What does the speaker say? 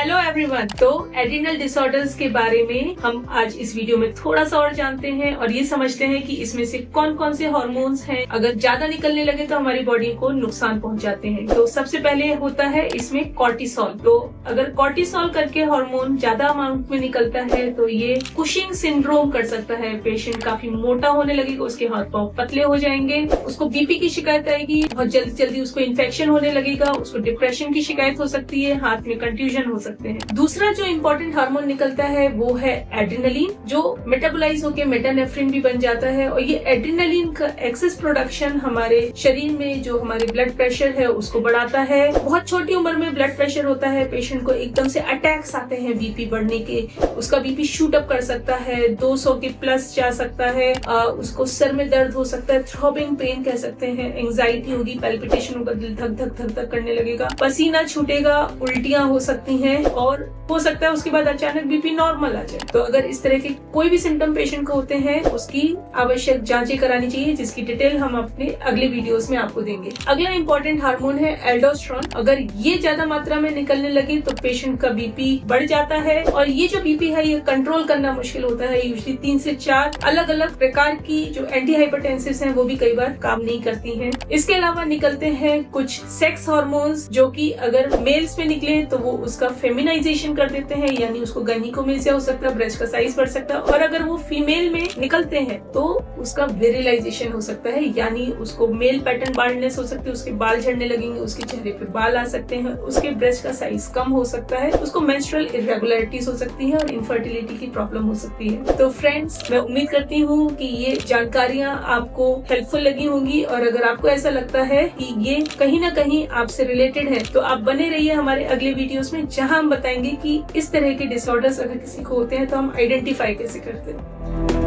Hello everyone. तो adrenal disorders के बारे में हम आज इस वीडियो में थोड़ा सा और जानते हैं और ये समझते हैं कि इसमें से कौन कौन से हार्मोन्स हैं, अगर ज्यादा निकलने लगे तो हमारी बॉडी को नुकसान पहुंचाते हैं। तो सबसे पहले होता है इसमें कॉर्टिसोल। तो अगर कॉर्टिसोल करके हार्मोन ज्यादा अमाउंट में निकलता है तो ये कुशिंग सिंड्रोम कर सकता है। पेशेंट काफी मोटा होने लगेगा, उसके हाथ पांव पतले हो जाएंगे, उसको बीपी की शिकायत आएगी, बहुत जल्दी जल्दी उसको इन्फेक्शन होने लगेगा, उसको डिप्रेशन की शिकायत हो सकती है, हाथ में कंफ्यूजन हो सकते हैं। दूसरा जो इम्पोर्टेंट हार्मोन निकलता है वो है एड्रिनलिन, जो मेटाबोलाइज होकर मेटानेफ्रिन भी बन जाता है। और ये एड्रिनलिन का एक्सेस प्रोडक्शन हमारे शरीर में जो हमारे ब्लड प्रेशर है उसको बढ़ाता है। बहुत छोटी उम्र में ब्लड प्रेशर होता है, पेशेंट को एकदम से अटैक्स आते हैं बीपी बढ़ने के, उसका बीपी शूट अप कर सकता है, 200 के प्लस जा सकता है, उसको सर में दर्द हो सकता है, थ्रॉबिंग पेन कह सकते हैं, एंजाइटी होगी, पैल्पिटेशन होगा, दिल धक धक धक धक करने लगेगा, पसीना छूटेगा, उल्टियां हो सकती हैं और हो सकता है उसके बाद अचानक बीपी नॉर्मल आ जाए। तो अगर इस तरह के कोई भी सिम्टम पेशेंट को होते हैं उसकी आवश्यक जांचें करानी चाहिए, जिसकी डिटेल हम अपने अगले वीडियोस में आपको देंगे। अगला इम्पोर्टेंट हार्मोन है एल्डोस्टेरोन। अगर ये ज्यादा मात्रा में निकलने लगे तो पेशेंट का बीपी बढ़ जाता है और ये जो बीपी है ये कंट्रोल करना मुश्किल होता है। यूजुअली 3 से 4 अलग अलग प्रकार की जो एंटी हाइपरटेंसिव्स हैं वो भी कई बार काम नहीं करती हैं। इसके अलावा निकलते हैं कुछ सेक्स हार्मोन्स जो कि अगर मेल्स में निकले तो वो उसका फेमिनाइजेशन कर देते हैं, यानी उसको गायनिकोमेसिया हो सकता है, ब्रेस्ट का साइज बढ़ सकता है। और अगर वो फीमेल में निकलते हैं तो उसका विरिलाइजेशन हो सकता है, यानी उसको मेल पैटर्न बाल्डनेस हो सकती है, उसके बाल झड़ने लगेंगे, उसके चेहरे पे बाल आ सकते हैं, उसके ब्रेस्ट का साइज कम हो सकता है, उसको मेंस्ट्रुअल इरेगुलरिटीज हो सकती है और इनफर्टिलिटी की प्रॉब्लम हो सकती है। तो फ्रेंड्स, मैं उम्मीद करती हूँ कि ये जानकारियाँ आपको हेल्पफुल लगी होंगी और अगर आपको ऐसा लगता है कि ये कहीं ना कहीं आपसे रिलेटेड है तो आप बने रहिए हमारे अगले वीडियोस में, जहाँ हम बताएंगे कि इस तरह के डिसऑर्डर्स अगर किसी को होते हैं तो हम आइडेंटिफाई कैसे करते हैं।